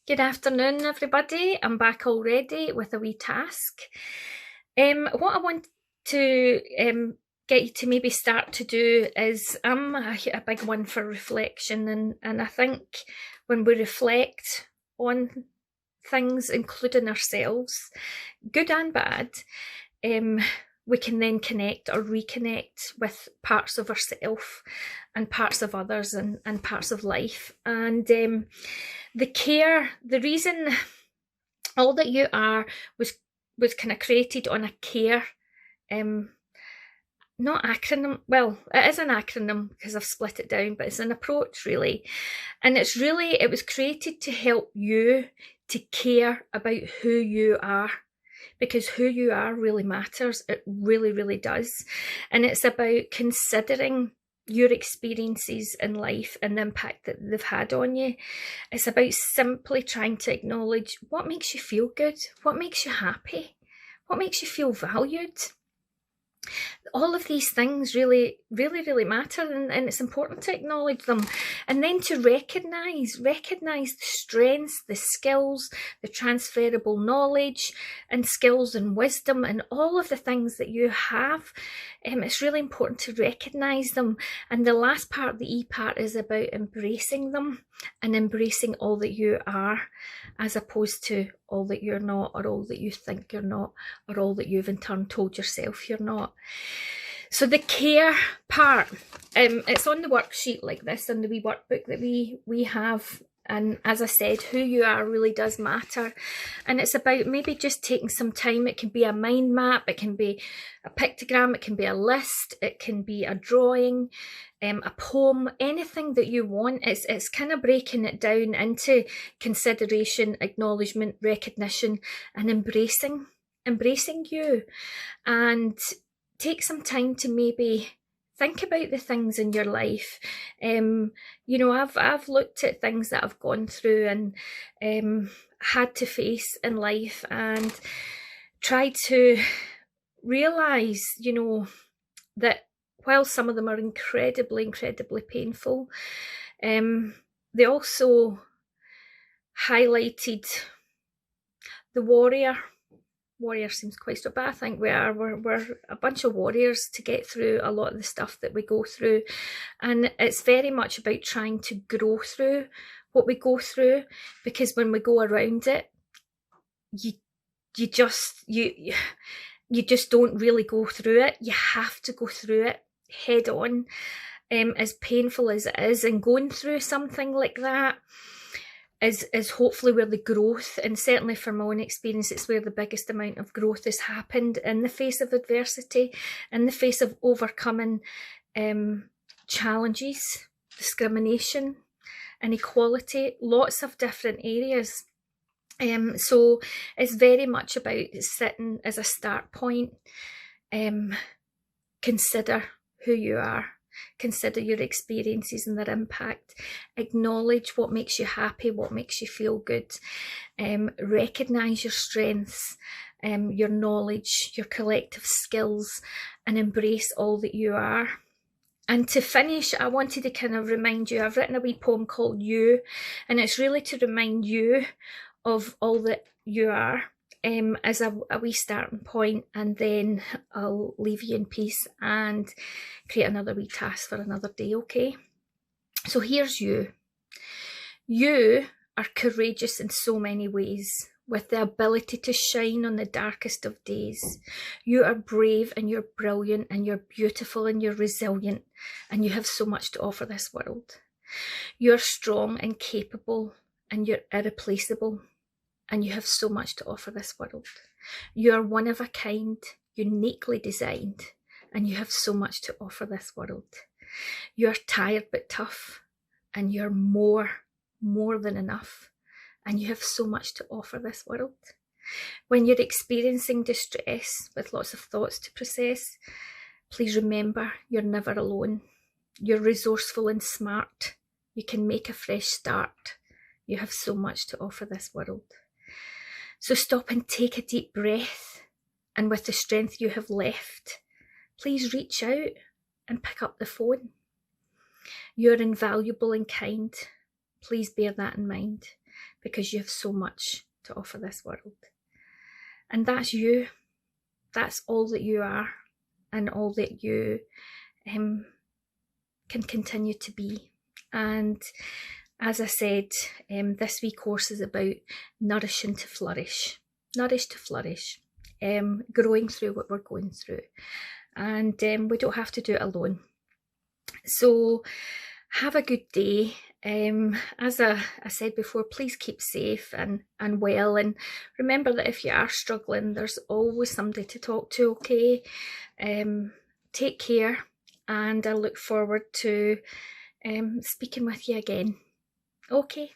Good afternoon, everybody. I'm back already with a wee task. What I want to get you to maybe start to do is I'm a big one for reflection, and I think when we reflect on things, including ourselves, good and bad, we can then connect or reconnect with parts of ourselves and parts of others and parts of life. And the care, the reason All That You Are was kind of created on a care, not acronym. Well, it is an acronym because I've split it down, but it's an approach really. And it was created to help you to care about who you are, because who you are really matters. It really, really does. And it's about considering your experiences in life and the impact that they've had on you. It's about simply trying to acknowledge what makes you feel good, what makes you happy, what makes you feel valued. All of these things really, really, really matter, and it's important to acknowledge them, and then to recognise the strengths, the skills, the transferable knowledge and skills and wisdom and all of the things that you have. It's really important to recognise them. And the last part, the E part, is about embracing them and embracing all that you are, as opposed to all that you're not, or all that you think you're not, or all that you've in turn told yourself you're not. So the care part, it's on the worksheet like this, on the wee workbook that we have. And as I said, who you are really does matter. And it's about maybe just taking some time. It can be a mind map, it can be a pictogram, it can be a list, it can be a drawing, a poem, anything that you want. It's kind of breaking it down into consideration, acknowledgement, recognition, and embracing you. And take some time to maybe think about the things in your life. I've looked at things that I've gone through and had to face in life, and tried to realise, that while some of them are incredibly, incredibly painful, they also highlighted the warrior seems quite so bad. I think we're a bunch of warriors to get through a lot of the stuff that we go through, and it's very much about trying to grow through what we go through, because when we go around it, you just don't really go through it. You have to go through it head on, as painful as it is. And going through something like that is hopefully where the growth, and certainly from my own experience, it's where the biggest amount of growth has happened, in the face of adversity, in the face of overcoming challenges, discrimination, inequality, lots of different areas. So it's very much about sitting as a start point. Consider who you are. Consider your experiences and their impact. Acknowledge what makes you happy, what makes you feel good. Recognise your strengths, your knowledge, your collective skills, and embrace all that you are. And to finish, I wanted to kind of remind you, I've written a wee poem called You, and it's really to remind you of all that you are, as a wee starting point, and then I'll leave you in peace and create another wee task for another day, okay? So here's you. You are courageous in so many ways, with the ability to shine on the darkest of days. You are brave, and you're brilliant, and you're beautiful, and you're resilient, and you have so much to offer this world. You're strong and capable, and you're irreplaceable, and you have so much to offer this world. You are one of a kind, uniquely designed, and you have so much to offer this world. You are tired but tough, and you're more than enough, and you have so much to offer this world. When you're experiencing distress with lots of thoughts to process, please remember you're never alone. You're resourceful and smart. You can make a fresh start. You have so much to offer this world. So stop and take a deep breath, and with the strength you have left, please reach out and pick up the phone. You're invaluable and kind. Please bear that in mind. because you have so much to offer this world. And that's you. That's all that you are, and all that you can continue to be. And as I said, this wee course is about nourishing to flourish. Nourish to flourish. Growing through what we're going through. And we don't have to do it alone. So have a good day. As I said before, please keep safe and well, and remember that if you are struggling, there's always somebody to talk to, okay? Take care, and I look forward to speaking with you again. Okay.